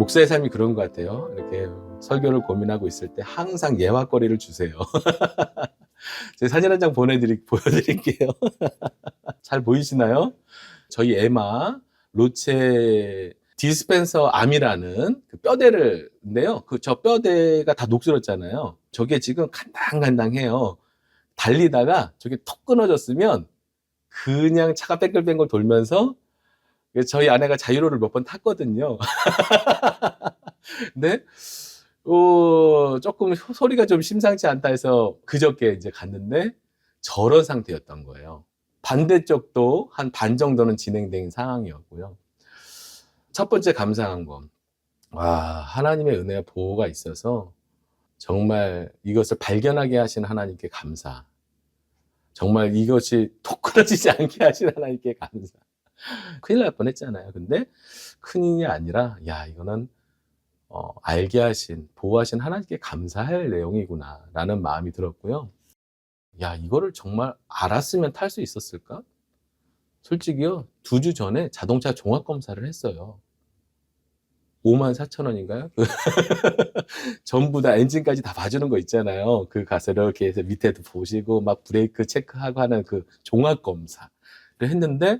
목사의 삶이 그런 것 같아요. 이렇게 설교를 고민하고 있을 때 항상 예화거리를 주세요. 제 사진 한 장 보여드릴게요. 잘 보이시나요? 저희 에마 로체 디스펜서 암이라는 그 뼈대인데요. 저 뼈대가 다 녹슬었잖아요. 저게 지금 간당간당해요. 달리다가 저게 턱 끊어졌으면 그냥 차가 뺑글뺑글 돌면서 저희 아내가 자유로를 몇 번 탔거든요. 근데 조금 소리가 좀 심상치 않다 해서 그저께 이제 갔는데 저런 상태였던 거예요. 반대쪽도 한 반 정도는 진행된 상황이었고요. 첫 번째 감사한 건, 하나님의 은혜와 보호가 있어서 정말 이것을 발견하게 하신 하나님께 감사. 정말 이것이 톡 끊어지지 않게 하신 하나님께 감사. 큰일 날 뻔했잖아요. 근데 큰일이 아니라, 이거는 알게 하신, 보호하신 하나님께 감사할 내용이구나 라는 마음이 들었고요. 이거를 정말 알았으면 탈 수 있었을까? 솔직히요, 2주 전에 자동차 종합검사를 했어요. 54,000원인가요? 전부 다 엔진까지 다 봐주는 거 있잖아요. 가서 이렇게 해서 밑에도 보시고 막 브레이크 체크하고 하는 그 종합검사를 했는데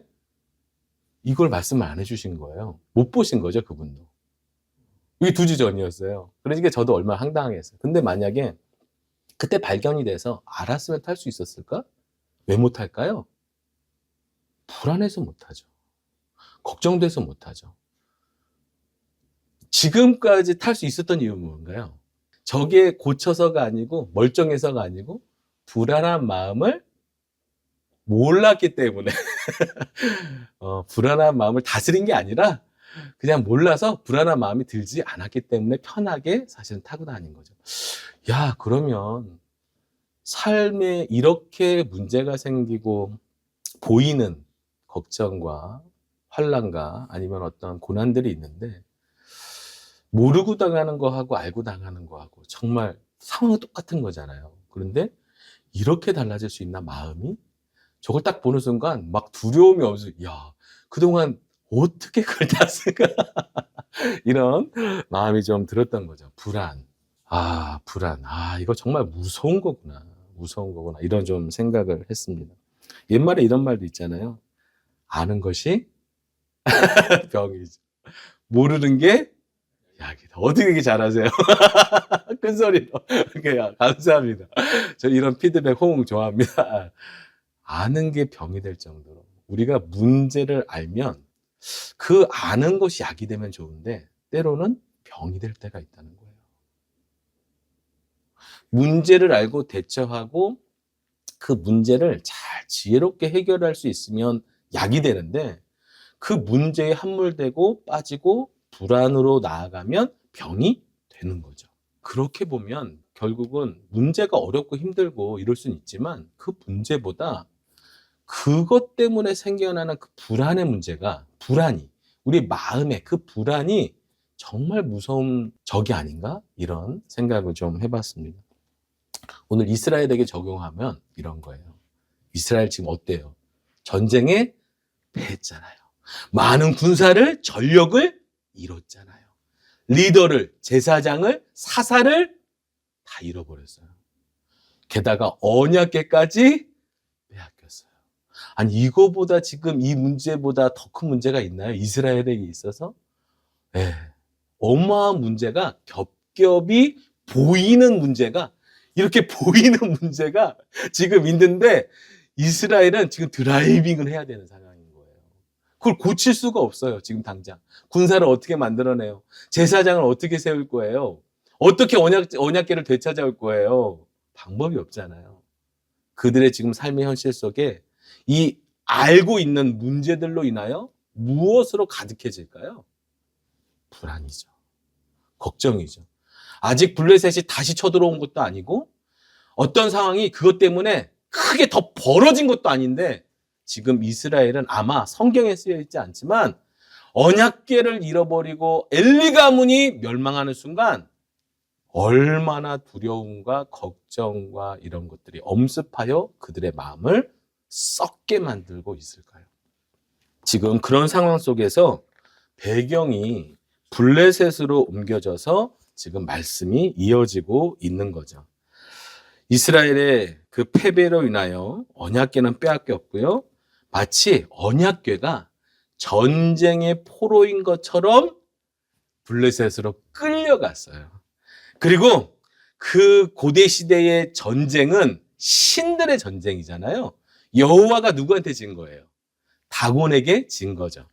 이걸 말씀을 안 해주신 거예요. 못 보신 거죠, 그분도. 이게 2주 전이었어요. 그러니까 저도 얼마나 황당했어요. 근데 만약에 그때 발견이 돼서 알았으면 탈 수 있었을까? 왜 못 탈까요? 불안해서 못 하죠. 걱정돼서 못 하죠. 지금까지 탈 수 있었던 이유는 뭔가요? 저게 고쳐서가 아니고 멀쩡해서가 아니고 불안한 마음을 몰랐기 때문에 불안한 마음을 다스린 게 아니라 그냥 몰라서 불안한 마음이 들지 않았기 때문에 편하게 사실은 타고 다닌 거죠. 그러면 삶에 이렇게 문제가 생기고 보이는 걱정과 환난과 아니면 어떤 고난들이 있는데 모르고 당하는 거하고 알고 당하는 거하고 정말 상황은 똑같은 거잖아요. 그런데 이렇게 달라질 수 있나 마음이? 저걸 딱 보는 순간 막 두려움이 없어. 그동안 어떻게 그걸 탔을까? 이런 마음이 좀 들었던 거죠. 불안. 불안. 이거 정말 무서운 거구나. 무서운 거구나. 이런 좀 생각을 했습니다. 옛말에 이런 말도 있잖아요. 아는 것이 병이죠. 모르는 게 약이다. 어떻게 이렇게 잘하세요? 큰 소리로. 감사합니다. 저 이런 피드백 호응 좋아합니다. 아는 게 병이 될 정도로 우리가 문제를 알면 그 아는 것이 약이 되면 좋은데 때로는 병이 될 때가 있다는 거예요. 문제를 알고 대처하고 그 문제를 잘 지혜롭게 해결할 수 있으면 약이 되는데 그 문제에 함몰되고 빠지고 불안으로 나아가면 병이 되는 거죠. 그렇게 보면 결국은 문제가 어렵고 힘들고 이럴 수는 있지만 그 문제보다 그것 때문에 생겨나는 그 불안의 문제가, 우리 마음의 그 불안이 정말 무서운 적이 아닌가? 이런 생각을 좀 해봤습니다. 오늘 이스라엘에게 적용하면 이런 거예요. 이스라엘 지금 어때요? 전쟁에 패했잖아요. 많은 군사를, 전력을 잃었잖아요. 리더를, 제사장을, 사사를 다 잃어버렸어요. 게다가 언약궤까지 빼앗겼어요. 아니 이거보다 지금 이 문제보다 더 큰 문제가 있나요? 이스라엘에게 있어서? 어마어마한 문제가 겹겹이 보이는 문제가 이렇게 보이는 문제가 지금 있는데 이스라엘은 지금 드라이빙을 해야 되는 상황인 거예요. 그걸 고칠 수가 없어요. 지금 당장. 군사를 어떻게 만들어내요? 제사장을 어떻게 세울 거예요? 어떻게 언약궤를 되찾아올 거예요? 방법이 없잖아요. 그들의 지금 삶의 현실 속에 이 알고 있는 문제들로 인하여 무엇으로 가득해질까요? 불안이죠. 걱정이죠. 아직 블레셋이 다시 쳐들어온 것도 아니고 어떤 상황이 그것 때문에 크게 더 벌어진 것도 아닌데 지금 이스라엘은 아마 성경에 쓰여 있지 않지만 언약궤를 잃어버리고 엘리 가문이 멸망하는 순간 얼마나 두려움과 걱정과 이런 것들이 엄습하여 그들의 마음을 썩게 만들고 있을까요? 지금 그런 상황 속에서 배경이 블레셋으로 옮겨져서 지금 말씀이 이어지고 있는 거죠. 이스라엘의 그 패배로 인하여 언약궤는 빼앗겼고요. 마치 언약궤가 전쟁의 포로인 것처럼 블레셋으로 끌려갔어요. 그리고 그 고대 시대의 전쟁은 신들의 전쟁이잖아요. 여호와가 누구한테 진 거예요? 다곤에게 진 거죠.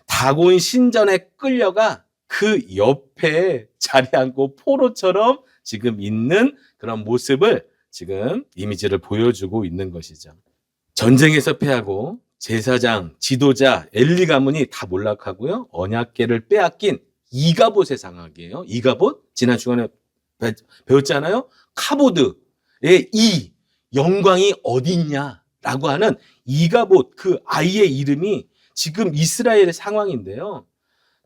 다곤 신전에 끌려가 그 옆에 자리 앉고 포로처럼 지금 있는 그런 모습을 지금 이미지를 보여주고 있는 것이죠. 전쟁에서 패하고 제사장, 지도자, 엘리 가문이 다 몰락하고요. 언약궤를 빼앗긴 이가봇의 상황이에요. 이가봇 지난 시간에 배웠잖아요. 카보드의 이 영광이 어딨냐라고 하는 이가봇 그 아이의 이름이 지금 이스라엘의 상황인데요.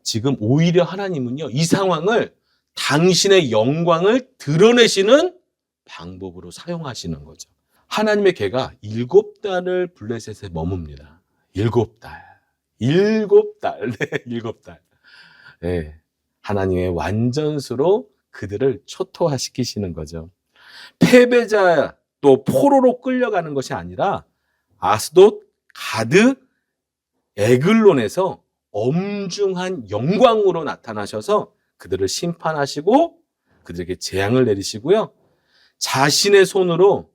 지금 오히려 하나님은요, 이 상황을 당신의 영광을 드러내시는 방법으로 사용하시는 거죠. 하나님의 궤가 7달을 블레셋에 머뭅니다. 7달. 7달. 네, 7달. 네, 하나님의 완전수로 그들을 초토화시키시는 거죠. 패배자 또 포로로 끌려가는 것이 아니라 아스돗, 가드, 에글론에서 엄중한 영광으로 나타나셔서 그들을 심판하시고 그들에게 재앙을 내리시고요. 자신의 손으로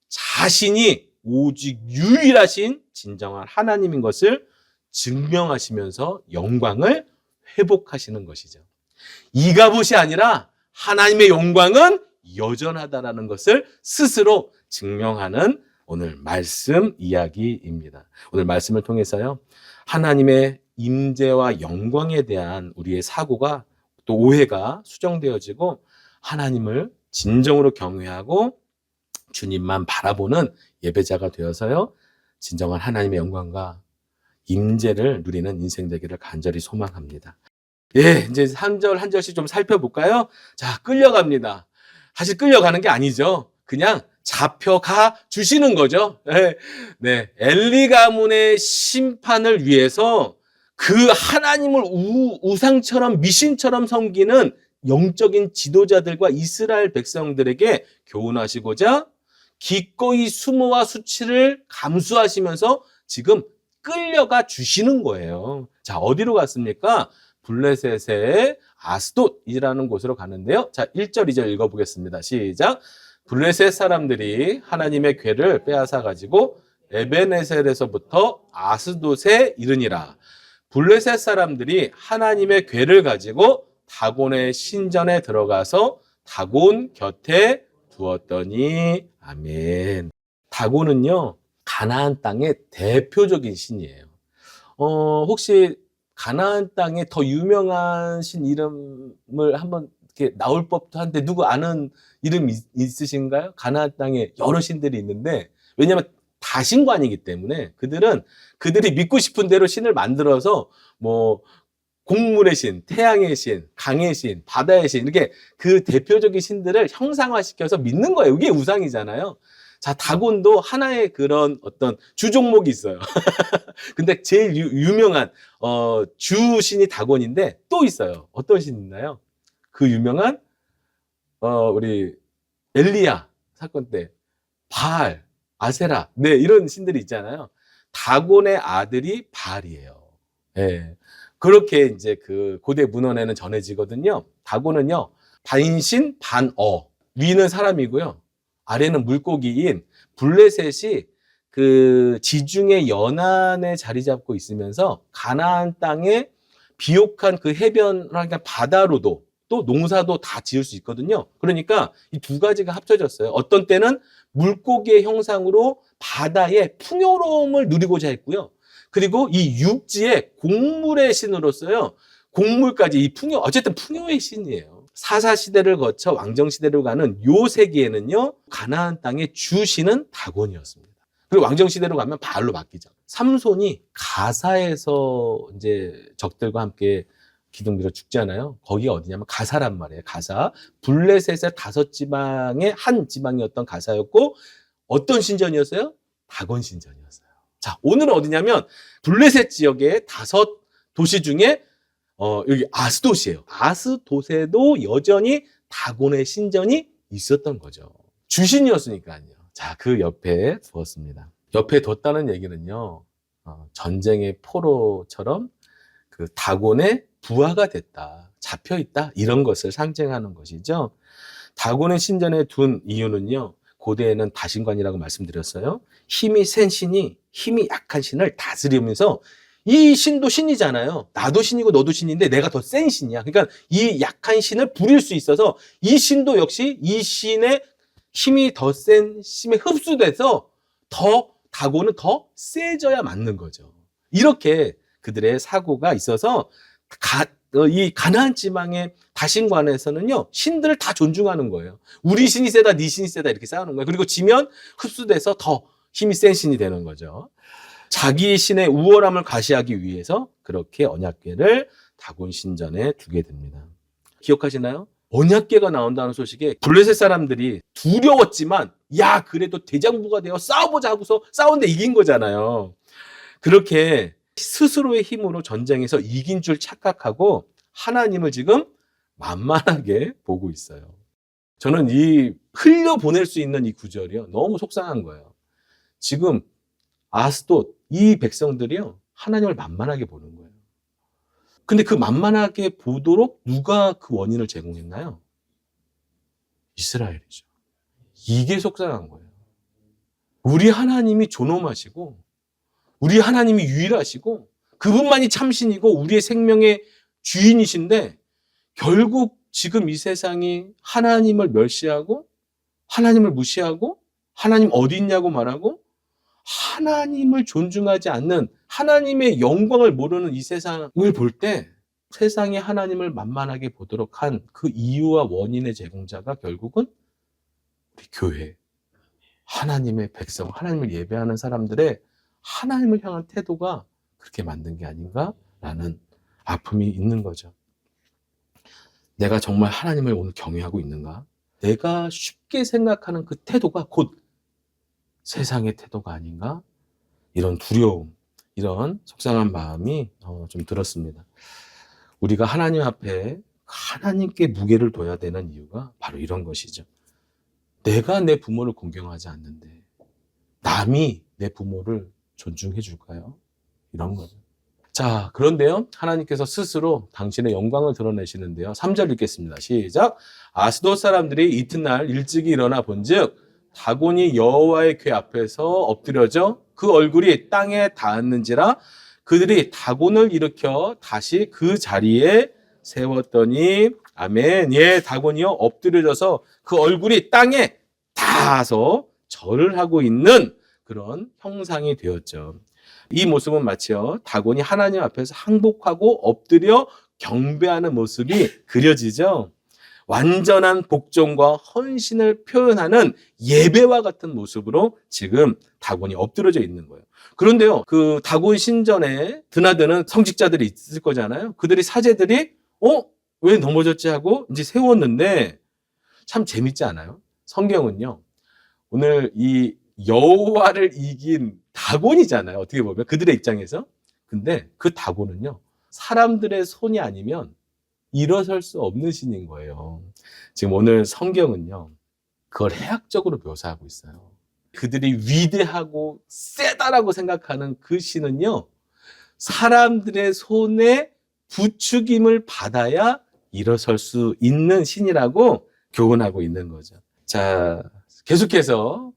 자신이 오직 유일하신 진정한 하나님인 것을 증명하시면서 영광을 회복하시는 것이죠. 이가봇이 아니라 하나님의 영광은 여전하다라는 것을 스스로 증명하는 오늘 말씀 이야기입니다. 오늘 말씀을 통해서요, 하나님의 임재와 영광에 대한 우리의 사고가 또 오해가 수정되어지고 하나님을 진정으로 경외하고 주님만 바라보는 예배자가 되어서요, 진정한 하나님의 영광과 임재를 누리는 인생 되기를 간절히 소망합니다. 예, 이제 한 절 한 절씩 좀 살펴볼까요? 자, 끌려갑니다. 사실 끌려가는 게 아니죠. 그냥 잡혀가 주시는 거죠. 네, 네. 엘리 가문의 심판을 위해서 그 하나님을 우상처럼 미신처럼 섬기는 영적인 지도자들과 이스라엘 백성들에게 교훈하시고자 기꺼이 수모와 수치를 감수하시면서 지금 끌려가 주시는 거예요. 자, 어디로 갔습니까? 블레셋의 아스돗이라는 곳으로 가는데요. 자, 1절, 2절 읽어보겠습니다. 시작. 블레셋 사람들이 하나님의 궤를 빼앗아 가지고 에베네셀에서부터 아스돗에 이르니라. 블레셋 사람들이 하나님의 궤를 가지고 다곤의 신전에 들어가서 다곤 곁에 두었더니 아멘. 다곤은요, 가나안 땅의 대표적인 신이에요. 혹시 가나안 땅에 더 유명한 신 이름을 한번 이렇게 나올 법도 한데 누구 아는 이름 있으신가요? 가나안 땅에 여러 신들이 있는데, 왜냐하면 다신관이기 때문에 그들이 믿고 싶은 대로 신을 만들어서 뭐 곡물의 신, 태양의 신, 강의 신, 바다의 신, 이렇게 그 대표적인 신들을 형상화시켜서 믿는 거예요. 이게 우상이잖아요. 자, 다곤도 하나의 그런 어떤 주종목이 있어요. 근데 제일 유명한 주신이 다곤인데 또 있어요. 어떤 신이 있나요? 그 유명한 우리 엘리야 사건 때 바알, 아세라, 네, 이런 신들이 있잖아요. 다곤의 아들이 바알이에요. 네. 그렇게 이제 그 고대 문헌에는 전해지거든요. 다곤은요, 반신 반어, 위는 사람이고요, 아래는 물고기인 블레셋이 그 지중해 연안에 자리 잡고 있으면서 가나안 땅에 비옥한 그 해변, 그러니까 바다로도 또 농사도 다 지을 수 있거든요. 그러니까 이 두 가지가 합쳐졌어요. 어떤 때는 물고기의 형상으로 바다의 풍요로움을 누리고자 했고요. 그리고 이 육지의 곡물의 신으로서요, 곡물까지 이 풍요, 어쨌든 풍요의 신이에요. 사사시대를 거쳐 왕정시대로 가는 요 세기에는요, 가나안 땅의 주신은 다곤이었습니다. 그리고 왕정시대로 가면 바알로 바뀌죠. 삼손이 가사에서 이제 적들과 함께 기둥 밀어 죽잖아요. 거기가 어디냐면 가사란 말이에요. 가사. 블레셋의 5지방의 한 지방이었던 가사였고, 어떤 신전이었어요? 다곤 신전이었어요. 자, 오늘은 어디냐면 블레셋 지역의 5도시 중에 여기 아스돗이에요. 아스돗에도 여전히 다곤의 신전이 있었던 거죠. 주신이었으니까요. 자, 그 옆에 두었습니다. 옆에 뒀다는 얘기는요, 전쟁의 포로처럼 그 다곤의 부하가 됐다, 잡혀 있다, 이런 것을 상징하는 것이죠. 다곤의 신전에 둔 이유는요, 고대에는 다신관이라고 말씀드렸어요. 힘이 센 신이 힘이 약한 신을 다스리면서, 이 신도 신이잖아요. 나도 신이고 너도 신인데 내가 더 센 신이야. 그러니까 이 약한 신을 부릴 수 있어서 이 신도 역시 이 신의 힘이 더 센 힘에 흡수돼서 더 다곤은 더 세져야 맞는 거죠. 이렇게 그들의 사고가 있어서 이 가나안 지방의 다신관에서는요, 신들을 다 존중하는 거예요. 우리 신이 세다, 네 신이 세다, 이렇게 싸우는 거예요. 그리고 지면 흡수돼서 더 힘이 센 신이 되는 거죠. 자기 신의 우월함을 과시하기 위해서 그렇게 언약궤를 다곤 신전에 두게 됩니다. 기억하시나요? 언약궤가 나온다는 소식에 블레셋 사람들이 두려웠지만, 야, 그래도 대장부가 되어 싸워보자 하고서 싸웠는데 이긴 거잖아요. 그렇게 스스로의 힘으로 전쟁에서 이긴 줄 착각하고 하나님을 지금 만만하게 보고 있어요. 저는 이 흘려보낼 수 있는 이 구절이요, 너무 속상한 거예요. 지금 아스돗, 이 백성들이요, 하나님을 만만하게 보는 거예요. 근데 그 만만하게 보도록 누가 그 원인을 제공했나요? 이스라엘이죠. 이게 속상한 거예요. 우리 하나님이 존엄하시고, 우리 하나님이 유일하시고, 그분만이 참신이고 우리의 생명의 주인이신데, 결국 지금 이 세상이 하나님을 멸시하고 하나님을 무시하고 하나님 어디 있냐고 말하고 하나님을 존중하지 않는, 하나님의 영광을 모르는 이 세상을 볼 때 세상이 하나님을 만만하게 보도록 한 그 이유와 원인의 제공자가 결국은 우리 교회, 하나님의 백성, 하나님을 예배하는 사람들의 하나님을 향한 태도가 그렇게 만든 게 아닌가라는 아픔이 있는 거죠. 내가 정말 하나님을 오늘 경외하고 있는가? 내가 쉽게 생각하는 그 태도가 곧 세상의 태도가 아닌가? 이런 두려움, 이런 속상한 마음이 좀 들었습니다. 우리가 하나님 앞에 하나님께 무게를 둬야 되는 이유가 바로 이런 것이죠. 내가 내 부모를 공경하지 않는데 남이 내 부모를 존중해 줄까요? 이런 거죠. 자, 그런데요, 하나님께서 스스로 당신의 영광을 드러내시는데요. 3절 읽겠습니다. 시작. 아스돗 사람들이 이튿날 일찍이 일어나 본즉 다곤이 여호와의 궤 앞에서 엎드려져 그 얼굴이 땅에 닿았는지라 그들이 다곤을 일으켜 다시 그 자리에 세웠더니, 아멘. 예, 다곤이요, 엎드려져서 그 얼굴이 땅에 닿아서 절을 하고 있는 그런 형상이 되었죠. 이 모습은 마치요, 다곤이 하나님 앞에서 항복하고 엎드려 경배하는 모습이 그려지죠. 완전한 복종과 헌신을 표현하는 예배와 같은 모습으로 지금 다곤이 엎드려져 있는 거예요. 그런데요, 그 다곤 신전에 드나드는 성직자들이 있을 거잖아요. 그들이 사제들이 왜 넘어졌지 하고 이제 세웠는데, 참 재밌지 않아요? 성경은요, 오늘 이 여호와를 이긴 다곤이잖아요, 어떻게 보면 그들의 입장에서. 근데 그 다곤은요, 사람들의 손이 아니면 일어설 수 없는 신인 거예요. 지금 오늘 성경은요, 그걸 해학적으로 묘사하고 있어요. 그들이 위대하고 세다라고 생각하는 그 신은요, 사람들의 손에 부추김을 받아야 일어설 수 있는 신이라고 교훈하고 있는 거죠. 자, 계속해서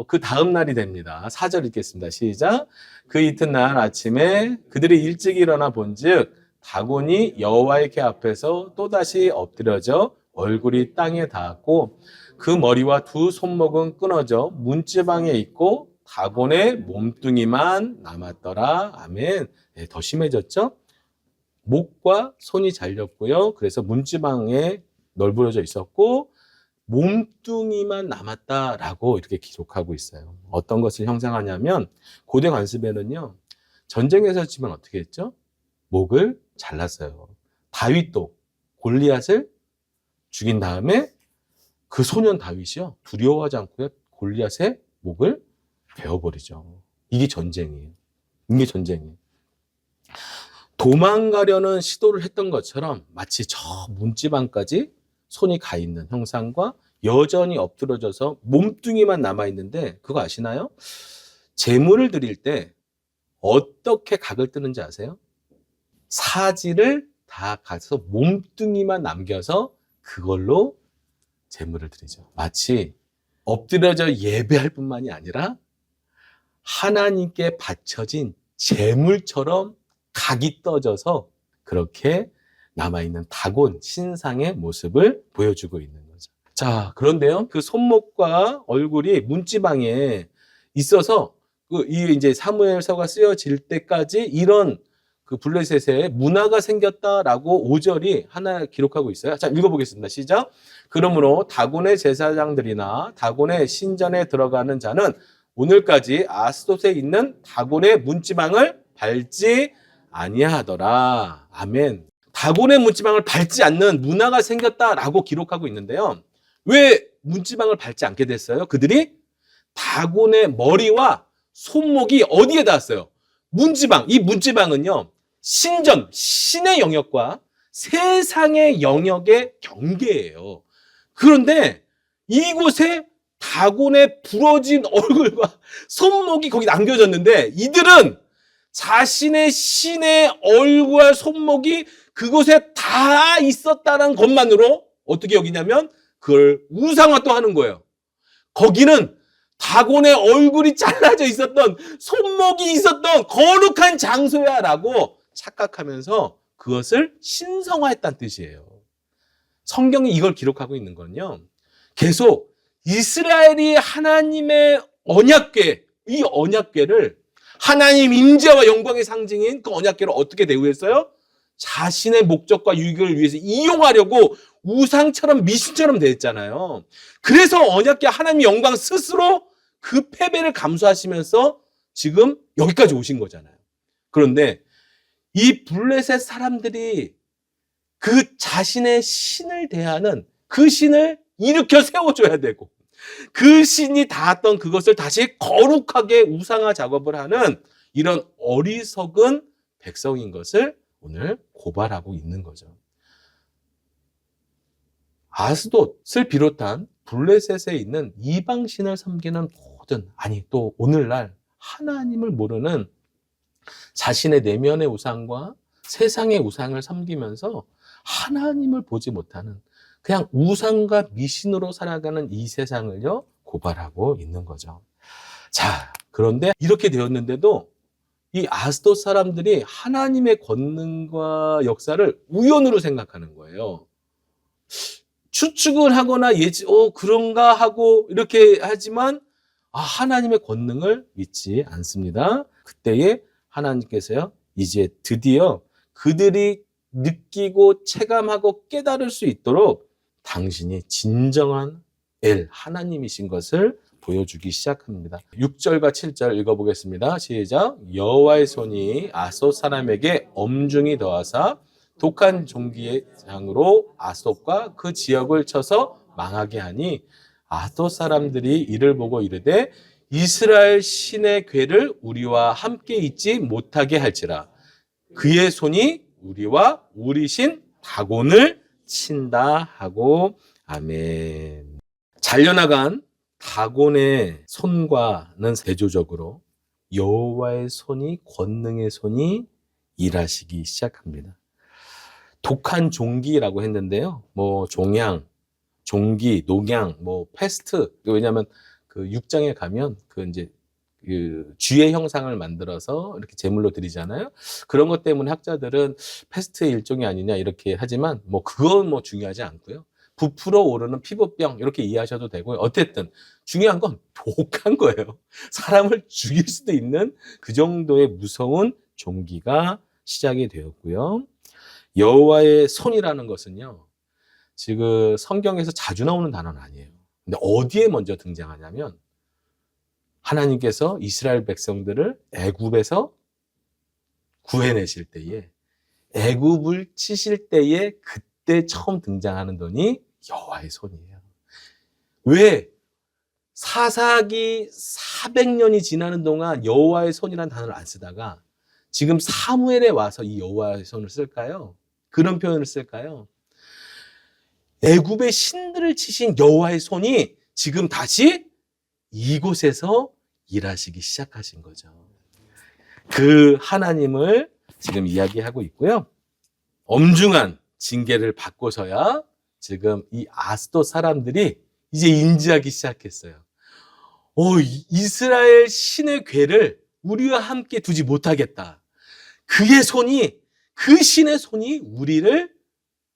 그 다음 날이 됩니다. 4절 읽겠습니다. 시작. 그 이튿날 아침에 그들이 일찍 일어나 본즉 다곤이 여호와의 궤 앞에서 또다시 엎드려져 얼굴이 땅에 닿았고 그 머리와 두 손목은 끊어져 문지방에 있고 다곤의 몸뚱이만 남았더라. 아멘. 네, 더 심해졌죠? 목과 손이 잘렸고요. 그래서 문지방에 널브러져 있었고 몸뚱이만 남았다라고 이렇게 기록하고 있어요. 어떤 것을 형상하냐면, 고대 관습에는요, 전쟁에서 지면 어떻게 했죠? 목을 잘랐어요. 다윗도 골리앗을 죽인 다음에 그 소년 다윗이요, 두려워하지 않고 골리앗의 목을 베어버리죠. 이게 전쟁이에요. 이게 전쟁이에요. 도망가려는 시도를 했던 것처럼 마치 저 문지방까지 손이 가 있는 형상과 여전히 엎드러져서 몸뚱이만 남아있는데, 그거 아시나요? 제물을 드릴 때 어떻게 각을 뜨는지 아세요? 사지를 다 가서 몸뚱이만 남겨서 그걸로 제물을 드리죠. 마치 엎드려져 예배할 뿐만이 아니라 하나님께 바쳐진 제물처럼 각이 떠져서 그렇게 남아있는 다곤 신상의 모습을 보여주고 있는 거죠. 자, 그런데요, 그 손목과 얼굴이 문지방에 있어서 이 이제 사무엘서가 쓰여질 때까지 이런 그 블레셋에 문화가 생겼다라고 5절이 하나 기록하고 있어요. 자, 읽어보겠습니다. 시작. 그러므로 다곤의 제사장들이나 다곤의 신전에 들어가는 자는 오늘까지 아스돗에 있는 다곤의 문지방을 밟지 아니하더라. 아멘. 다곤의 문지방을 밟지 않는 문화가 생겼다라고 기록하고 있는데요. 왜 문지방을 밟지 않게 됐어요? 그들이 다곤의 머리와 손목이 어디에 닿았어요? 문지방. 이 문지방은요, 신전, 신의 영역과 세상의 영역의 경계예요. 그런데 이곳에 다곤의 부러진 얼굴과 손목이 거기 남겨졌는데, 이들은 자신의 신의 얼굴과 손목이 그곳에 다 있었다는 것만으로 어떻게 여기냐면 그걸 우상화 또 하는 거예요. 거기는 다곤의 얼굴이 잘라져 있었던, 손목이 있었던 거룩한 장소야 라고 착각하면서 그것을 신성화했다는 뜻이에요. 성경이 이걸 기록하고 있는 건요, 계속 이스라엘이 하나님의 언약궤, 이 언약궤를 하나님 임재와 영광의 상징인 그 언약궤를 어떻게 대우했어요? 자신의 목적과 유익을 위해서 이용하려고 우상처럼 미신처럼 대했잖아요. 그래서 언약궤 하나님의 영광 스스로 그 패배를 감수하시면서 지금 여기까지 오신 거잖아요. 그런데 이 블레셋 사람들이 그 자신의 신을 대하는 그 신을 일으켜 세워줘야 되고, 그 신이 닿았던 그것을 다시 거룩하게 우상화 작업을 하는 이런 어리석은 백성인 것을 오늘 고발하고 있는 거죠. 아스돗을 비롯한 블레셋에 있는 이방신을 섬기는 모든, 아니 또 오늘날 하나님을 모르는 자신의 내면의 우상과 세상의 우상을 섬기면서 하나님을 보지 못하는 그냥 우상과 미신으로 살아가는 이 세상을요, 고발하고 있는 거죠. 자, 그런데 이렇게 되었는데도 이 아스돗 사람들이 하나님의 권능과 역사를 우연으로 생각하는 거예요. 추측을 하거나 그런가 하고 이렇게 하지만 하나님의 권능을 믿지 않습니다. 그때에 하나님께서요, 이제 드디어 그들이 느끼고 체감하고 깨달을 수 있도록 당신이 진정한 하나님이신 것을 보여주기 시작합니다. 6절과 7절 읽어보겠습니다. 시작. 여호와의 손이 아스돗 사람에게 엄중히 더하사 독한 종기의 장으로 아스돗과 그 지역을 쳐서 망하게 하니 아스돗 사람들이 이를 보고 이르되 이스라엘 신의 궤를 우리와 함께 있지 못하게 할지라. 그의 손이 우리와 우리 신 다곤을 친다 하고, 아멘. 잘려나간 다곤의 손과는 대조적으로 여호와의 손이, 권능의 손이 일하시기 시작합니다. 독한 종기라고 했는데요, 종양, 종기, 녹양, 패스트. 왜냐하면 그 6장에 가면 이제 그 쥐의 형상을 만들어서 이렇게 제물로 드리잖아요. 그런 것 때문에 학자들은 패스트의 일종이 아니냐 이렇게 하지만 그건 중요하지 않고요. 부풀어 오르는 피부병 이렇게 이해하셔도 되고요. 어쨌든 중요한 건 독한 거예요. 사람을 죽일 수도 있는 그 정도의 무서운 종기가 시작이 되었고요. 여호와의 손이라는 것은요, 지금 성경에서 자주 나오는 단어는 아니에요. 근데 어디에 먼저 등장하냐면 하나님께서 이스라엘 백성들을 애굽에서 구해내실 때에, 애굽을 치실 때에 그때 처음 등장하는 돈이 여호와의 손이에요. 왜? 사사기 400년이 지나는 동안 여호와의 손이라는 단어를 안 쓰다가 지금 사무엘에 와서 이 여호와의 손을 쓸까요? 그런 표현을 쓸까요? 애굽의 신들을 치신 여호와의 손이 지금 다시 이곳에서 일하시기 시작하신 거죠. 그 하나님을 지금 이야기하고 있고요. 엄중한 징계를 받고서야 지금 이 아스돗 사람들이 이제 인지하기 시작했어요. 이스라엘 신의 궤를 우리와 함께 두지 못하겠다. 그 신의 손이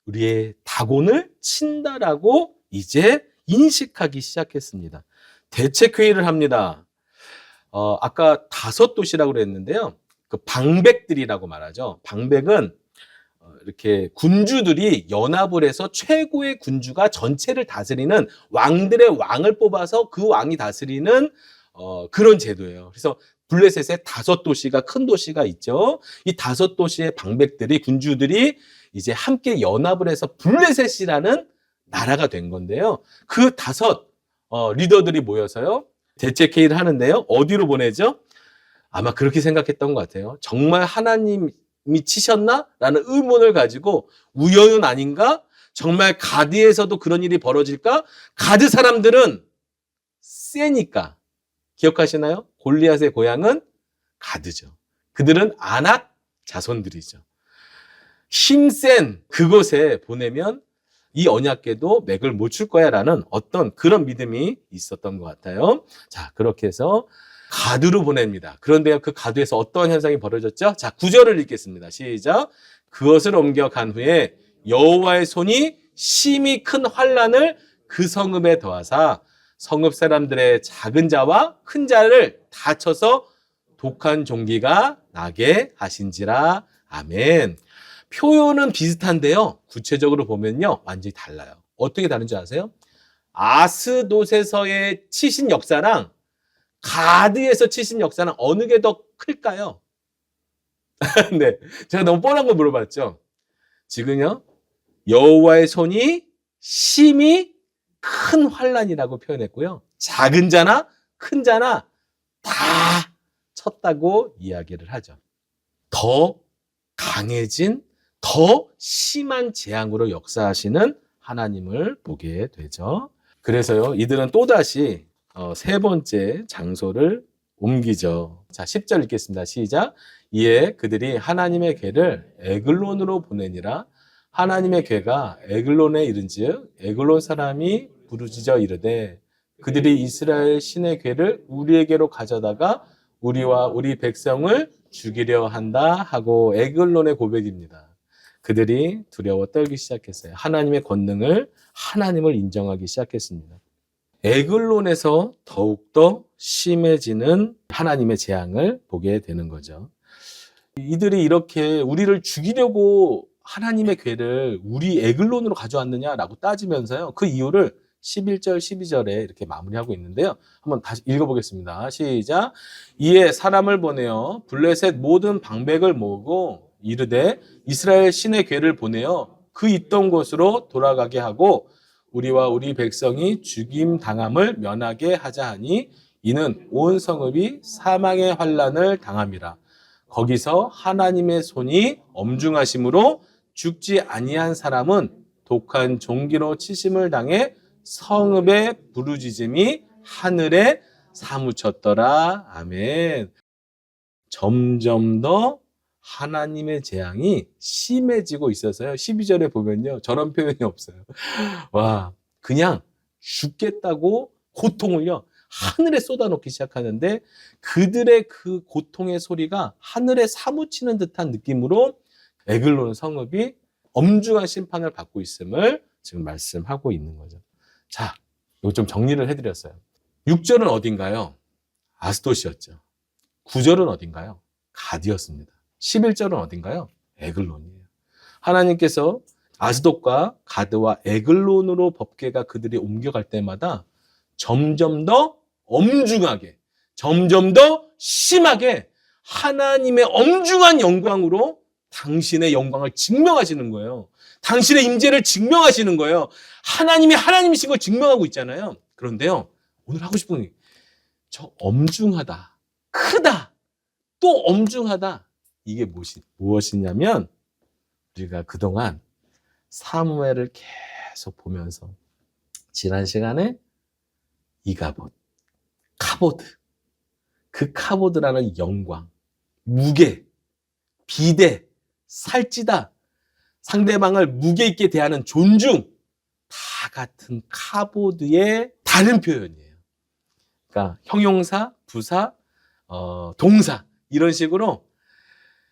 우리의 다곤을 친다라고 이제 인식하기 시작했습니다. 대책회의를 합니다. 아까 5도시라고 그랬는데요. 그 방백들이라고 말하죠. 방백은 이렇게 군주들이 연합을 해서 최고의 군주가 전체를 다스리는 왕들의 왕을 뽑아서 그 왕이 다스리는 그런 제도예요. 그래서 블레셋에 5도시가 큰 도시가 있죠. 이 5도시의 방백들이 군주들이 이제 함께 연합을 해서 블레셋이라는 나라가 된 건데요. 그 5 리더들이 모여서요. 대책회의를 하는데요. 어디로 보내죠? 아마 그렇게 생각했던 것 같아요. 정말 하나님이 치셨나? 라는 의문을 가지고 우연은 아닌가? 정말 가드에서도 그런 일이 벌어질까? 가드 사람들은 세니까. 기억하시나요? 골리앗의 고향은 가드죠. 그들은 아낙 자손들이죠. 힘센 그곳에 보내면 이 언약궤도 맥을 못 출 거야 라는 어떤 그런 믿음이 있었던 것 같아요. 자, 그렇게 해서 가드로 보냅니다. 그런데 그 가드에서 어떤 현상이 벌어졌죠? 자, 9절을 읽겠습니다. 시작. 그것을 옮겨간 후에 여호와의 손이 심히 큰 환난을 그 성읍에 더하사 성읍 사람들의 작은 자와 큰 자를 다 쳐서 독한 종기가 나게 하신지라. 아멘. 표현은 비슷한데요. 구체적으로 보면요. 완전히 달라요. 어떻게 다른지 아세요? 아스돗에서의 치신 역사랑 가드에서 치신 역사는 어느 게 더 클까요? 네, 제가 너무 뻔한 거 물어봤죠. 지금요. 여호와의 손이 심히 큰 환난이라고 표현했고요. 작은 자나 큰 자나 다 쳤다고 이야기를 하죠. 더 강해진 더 심한 재앙으로 역사하시는 하나님을 보게 되죠. 그래서요, 이들은 또다시 3번째 장소를 옮기죠. 자, 10절 읽겠습니다. 시작. 이에 그들이 하나님의 궤를 에글론으로 보내니라. 하나님의 궤가 에글론에 이른즉 에글론 사람이 부르짖어 이르되 그들이 이스라엘 신의 궤를 우리에게로 가져다가 우리와 우리 백성을 죽이려 한다 하고 에글론의 고백입니다. 그들이 두려워 떨기 시작했어요. 하나님의 권능을, 하나님을 인정하기 시작했습니다. 에글론에서 더욱더 심해지는 하나님의 재앙을 보게 되는 거죠. 이들이 이렇게 우리를 죽이려고 하나님의 궤를 우리 에글론으로 가져왔느냐라고 따지면서요. 그 이유를 11절, 12절에 이렇게 마무리하고 있는데요. 한번 다시 읽어보겠습니다. 시작. 이에 사람을 보내어 블레셋 모든 방백을 모으고 이르되 이스라엘 신의 궤를 보내어 그 있던 곳으로 돌아가게 하고 우리와 우리 백성이 죽임 당함을 면하게 하자 하니 이는 온 성읍이 사망의 환난을 당함이라. 거기서 하나님의 손이 엄중하심으로 죽지 아니한 사람은 독한 종기로 치심을 당해 성읍의 부르짖음이 하늘에 사무쳤더라. 아멘. 점점 더 하나님의 재앙이 심해지고 있어서요. 12절에 보면요. 저런 표현이 없어요. 와, 그냥 죽겠다고 고통을요. 하늘에 쏟아놓기 시작하는데 그들의 그 고통의 소리가 하늘에 사무치는 듯한 느낌으로 에글론 성읍이 엄중한 심판을 받고 있음을 지금 말씀하고 있는 거죠. 자, 이거 좀 정리를 해드렸어요. 6절은 어딘가요? 아스돗이었죠. 9절은 어딘가요? 가드였습니다. 11절은 어딘가요? 에글론이에요. 하나님께서 아스돗과 가드와 에글론으로 법궤가 그들이 옮겨갈 때마다 점점 더 엄중하게, 점점 더 심하게 하나님의 엄중한 영광으로 당신의 영광을 증명하시는 거예요. 당신의 임재를 증명하시는 거예요. 하나님이 하나님이신 걸 증명하고 있잖아요. 그런데요, 오늘 하고 싶은 게 저 엄중하다, 크다, 또 엄중하다 이게 무엇이냐면 우리가 그동안 사무엘을 계속 보면서 지난 시간에 이가봇, 카보드, 그 카보드라는 영광, 무게, 비대, 살찌다, 상대방을 무게 있게 대하는 존중, 다 같은 카보드의 다른 표현이에요. 그러니까 형용사, 부사, 동사 이런 식으로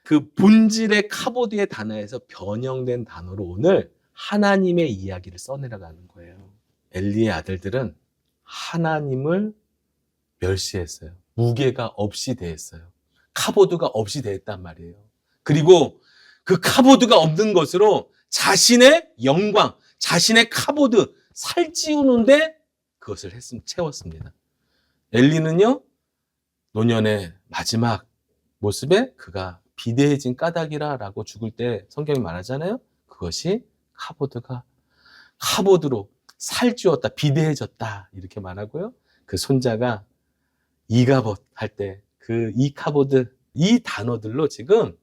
그 본질의 카보드의 단어에서 변형된 단어로 오늘 하나님의 이야기를 써내려가는 거예요. 엘리의 아들들은 하나님을 멸시했어요. 무게가 없이 대했어요. 카보드가 없이 대했단 말이에요. 그리고 그 카보드가 없는 것으로 자신의 영광, 자신의 카보드, 살찌우는데 그것을 채웠습니다. 엘리는요, 노년의 마지막 모습에 그가 비대해진 까닭이라고 죽을 때 성경이 말하잖아요. 그것이 카보드로 살찌웠다, 비대해졌다 이렇게 말하고요. 그 손자가 이가봇 할 때 그 이 카보드, 이 단어들로 지금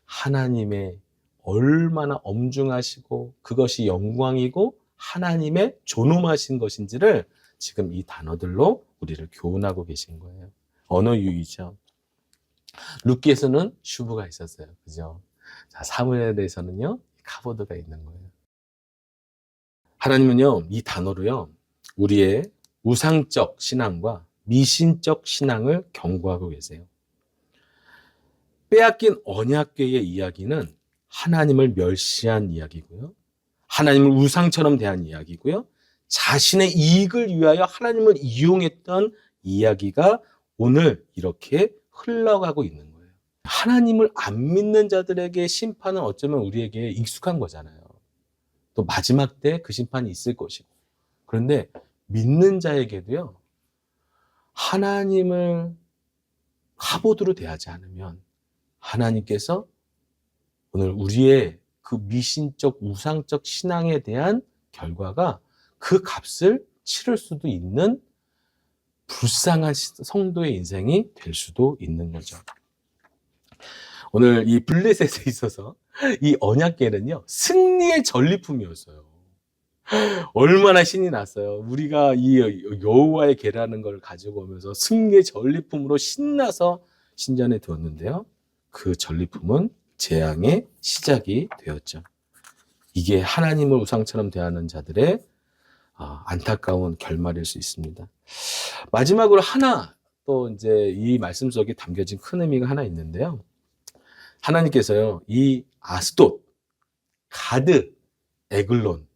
하나님의 얼마나 엄중하시고 그것이 영광이고 하나님의 존엄하신 것인지를 지금 이 단어들로 우리를 교훈하고 계신 거예요. 언어 유희죠. 룻기에서는 슈브가 있었어요. 그죠? 자, 사무엘에서는요, 카보드가 있는 거예요. 하나님은요, 이 단어로요, 우리의 우상적 신앙과 미신적 신앙을 경고하고 계세요. 빼앗긴 언약궤의 이야기는 하나님을 멸시한 이야기고요. 하나님을 우상처럼 대한 이야기고요. 자신의 이익을 위하여 하나님을 이용했던 이야기가 오늘 이렇게 흘러가고 있는 거예요. 하나님을 안 믿는 자들에게 심판은 어쩌면 우리에게 익숙한 거잖아요. 또 마지막 때 그 심판이 있을 것이고. 그런데 믿는 자에게도요, 하나님을 카보드로 대하지 않으면 하나님께서 오늘 우리의 그 미신적 우상적 신앙에 대한 결과가 그 값을 치를 수도 있는 불쌍한 성도의 인생이 될 수도 있는 거죠. 오늘 이 블레셋에 있어서 이 언약궤는요, 승리의 전리품이었어요. 얼마나 신이 났어요. 우리가 이 여호와의 궤라는 걸 가지고 오면서 승리의 전리품으로 신나서 신전에 두었는데요. 그 전리품은 재앙의 시작이 되었죠. 이게 하나님을 우상처럼 대하는 자들의 안타까운 결말일 수 있습니다. 마지막으로 하나, 또 이제 이 말씀 속에 담겨진 큰 의미가 하나 있는데요. 하나님께서요, 이 아스돗, 가드, 에글론,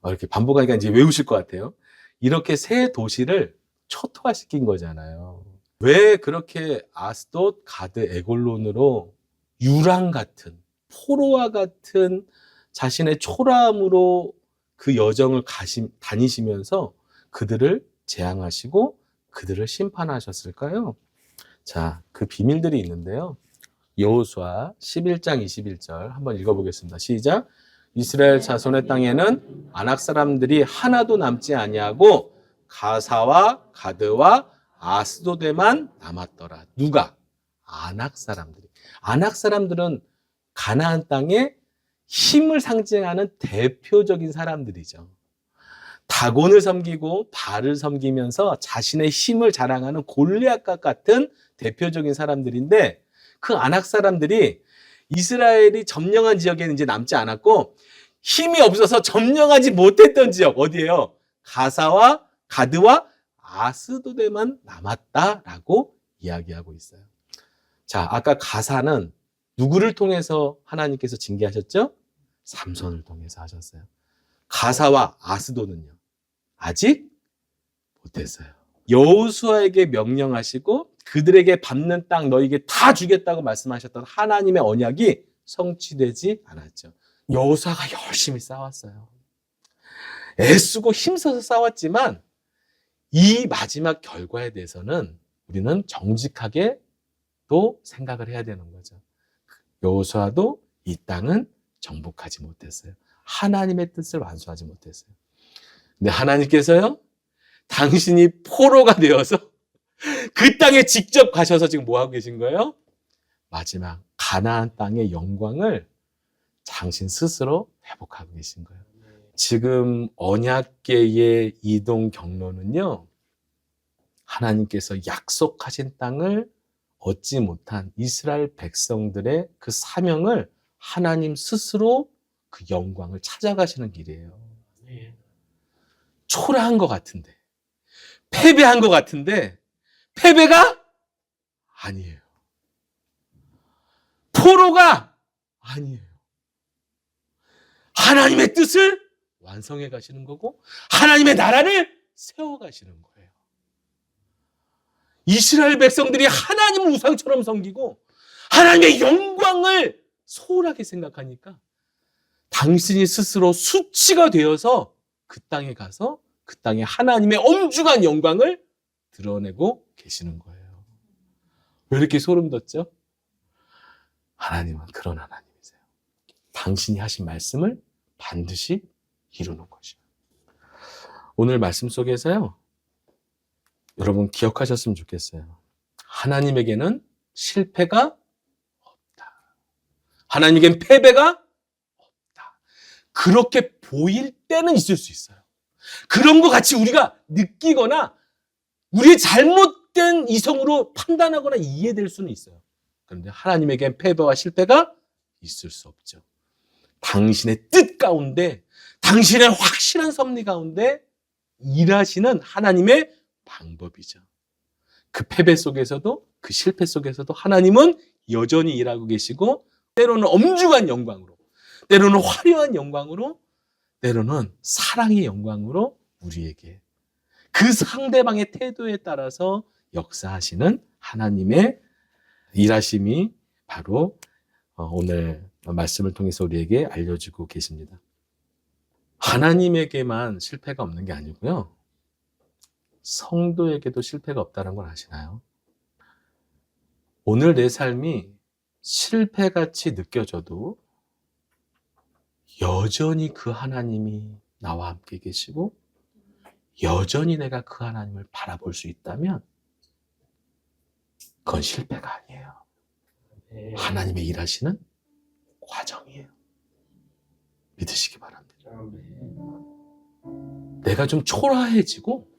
이렇게 반복하니까 이제 외우실 것 같아요. 이렇게 세 도시를 초토화시킨 거잖아요. 왜 그렇게 아스돗, 가드, 에글론으로 유랑 같은, 포로와 같은 자신의 초라함으로 그 여정을 다니시면서 그들을 재앙하시고 그들을 심판하셨을까요? 자, 그 비밀들이 있는데요. 여호수아 11장 21절 한번 읽어보겠습니다. 시작. 이스라엘 자손의 땅에는 아낙 사람들이 하나도 남지 아니하고 가사와 가드와 아스도데만 남았더라. 누가? 아낙 사람들이. 아낙 사람들은 가나안 땅에 힘을 상징하는 대표적인 사람들이죠. 다곤을 섬기고 바알을 섬기면서 자신의 힘을 자랑하는 골리앗과 같은 대표적인 사람들인데, 그 아낙 사람들이 이스라엘이 점령한 지역에는 이제 남지 않았고 힘이 없어서 점령하지 못했던 지역, 어디예요? 가사와 가드와 아스도데만 남았다라고 이야기하고 있어요. 자, 아까 가사는 누구를 통해서 하나님께서 징계하셨죠? 삼손을 통해서 하셨어요. 가사와 아스도는요, 아직 못했어요. 여호수아에게 명령하시고 그들에게 받는 땅 너희에게 다 주겠다고 말씀하셨던 하나님의 언약이 성취되지 않았죠. 여호수아가 열심히 싸웠어요. 애쓰고 힘써서 싸웠지만 이 마지막 결과에 대해서는 우리는 정직하게 또 생각을 해야 되는 거죠. 여호수아도 이 땅은 정복하지 못했어요. 하나님의 뜻을 완수하지 못했어요. 근데 하나님께서요, 당신이 포로가 되어서 그 땅에 직접 가셔서 지금 뭐 하고 계신 거예요? 마지막 가나안 땅의 영광을 당신 스스로 회복하고 계신 거예요. 지금 언약궤의 이동 경로는요, 하나님께서 약속하신 땅을 얻지 못한 이스라엘 백성들의 그 사명을 하나님 스스로 그 영광을 찾아가시는 길이에요. 초라한 것 같은데, 패배한 것 같은데, 패배가 아니에요. 포로가 아니에요. 하나님의 뜻을 완성해 가시는 거고, 하나님의 나라를 세워 가시는 거예요. 이스라엘 백성들이 하나님을 우상처럼 섬기고 하나님의 영광을 소홀하게 생각하니까 당신이 스스로 수치가 되어서 그 땅에 가서 그 땅에 하나님의 엄중한 영광을 드러내고 계시는 거예요. 왜 이렇게 소름 돋죠? 하나님은 그런 하나님이세요. 당신이 하신 말씀을 반드시 이루는 것이에요. 오늘 말씀 속에서요, 여러분 기억하셨으면 좋겠어요. 하나님에게는 실패가 없다. 하나님에겐 패배가 없다. 그렇게 보일 때는 있을 수 있어요. 그런 것 같이 우리가 느끼거나 우리의 잘못된 이성으로 판단하거나 이해될 수는 있어요. 그런데 하나님에겐 패배와 실패가 있을 수 없죠. 당신의 뜻 가운데, 당신의 확실한 섭리 가운데 일하시는 하나님의 방법이죠. 그 패배 속에서도, 그 실패 속에서도 하나님은 여전히 일하고 계시고, 때로는 엄중한 영광으로, 때로는 화려한 영광으로, 때로는 사랑의 영광으로 우리에게 그 상대방의 태도에 따라서 역사하시는 하나님의 일하심이 바로 오늘 말씀을 통해서 우리에게 알려주고 계십니다. 하나님에게만 실패가 없는 게 아니고요, 성도에게도 실패가 없다는 걸 아시나요? 오늘 내 삶이 실패같이 느껴져도 여전히 그 하나님이 나와 함께 계시고 여전히 내가 그 하나님을 바라볼 수 있다면 그건 실패가 아니에요. 하나님의 일하시는 과정이에요. 믿으시기 바랍니다. 내가 좀 초라해지고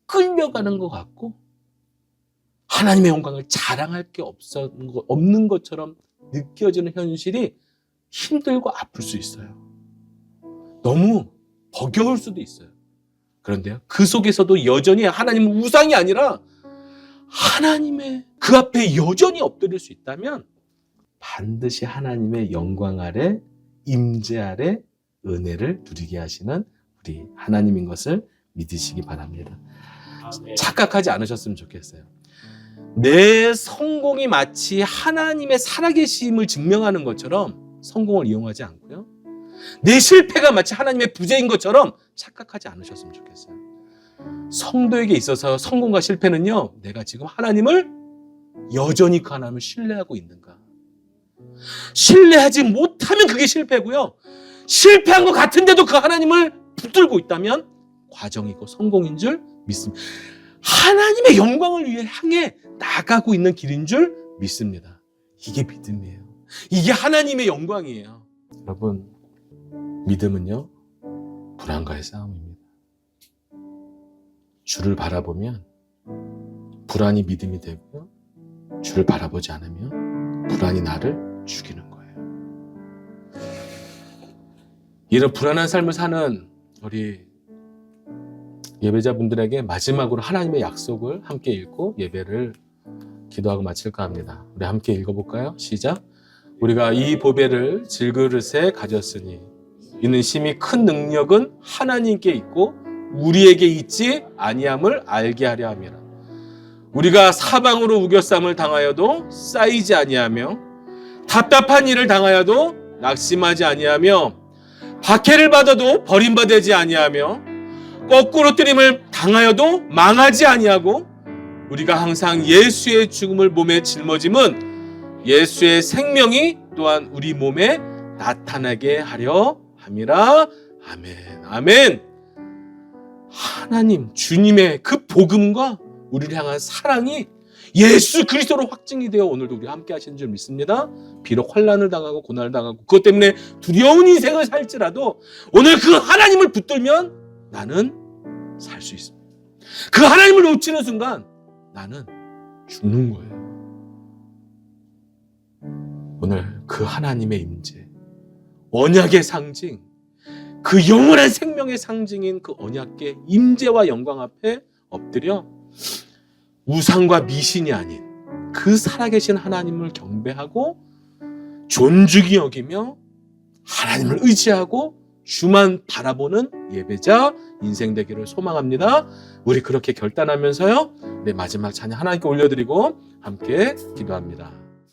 끌려가는 것 같고 하나님의 영광을 자랑할 게 없는 것처럼 느껴지는 현실이 힘들고 아플 수 있어요. 너무 버거울 수도 있어요. 그런데요, 그 속에서도 여전히 하나님은 우상이 아니라 하나님의 그 앞에 여전히 엎드릴 수 있다면 반드시 하나님의 영광 아래, 임재 아래 은혜를 누리게 하시는 우리 하나님인 것을 믿으시기 바랍니다. 착각하지 않으셨으면 좋겠어요. 내 성공이 마치 하나님의 살아계심을 증명하는 것처럼 성공을 이용하지 않고요, 내 실패가 마치 하나님의 부재인 것처럼 착각하지 않으셨으면 좋겠어요. 성도에게 있어서 성공과 실패는요, 내가 지금 하나님을 여전히 그 하나님을 신뢰하고 있는가. 신뢰하지 못하면 그게 실패고요, 실패한 것 같은데도 그 하나님을 붙들고 있다면 과정이고 성공인 줄 믿습니다. 하나님의 영광을 위해 향해 나가고 있는 길인 줄 믿습니다. 이게 믿음이에요. 이게 하나님의 영광이에요. 여러분, 믿음은요, 불안과의 싸움입니다. 주를 바라보면 불안이 믿음이 되고요, 주를 바라보지 않으면 불안이 나를 죽이는 거예요. 이런 불안한 삶을 사는 우리 예배자분들에게 마지막으로 하나님의 약속을 함께 읽고 예배를 기도하고 마칠까 합니다. 우리 함께 읽어볼까요? 시작. 우리가 이 보배를 질그릇에 가졌으니 이는 심히 큰 능력은 하나님께 있고 우리에게 있지 아니함을 알게 하려 함이라. 우리가 사방으로 우겨쌈을 당하여도 쌓이지 아니하며 답답한 일을 당하여도 낙심하지 아니하며 박해를 받아도 버림받지 아니하며 거꾸로 뜨림을 당하여도 망하지 아니하고 우리가 항상 예수의 죽음을 몸에 짊어짐은 예수의 생명이 또한 우리 몸에 나타나게 하려 함이라. 아멘. 아멘. 하나님 주님의 그 복음과 우리를 향한 사랑이 예수 그리스도로 확증이 되어 오늘도 우리가 함께 하시는 줄 믿습니다. 비록 환난을 당하고 고난을 당하고 그것 때문에 두려운 인생을 살지라도 오늘 그 하나님을 붙들면 나는 살 수 있습니다. 그 하나님을 놓치는 순간 나는 죽는 거예요. 오늘 그 하나님의 임재, 언약의 상징, 그 영원한 생명의 상징인 그 언약의 임재와 영광 앞에 엎드려 우상과 미신이 아닌 그 살아계신 하나님을 경배하고 존중히 여기며 하나님을 의지하고 주만 바라보는 예배자 인생 되기를 소망합니다. 우리 그렇게 결단하면서요, 내 마지막 찬양 하나님께 올려드리고 함께 기도합니다.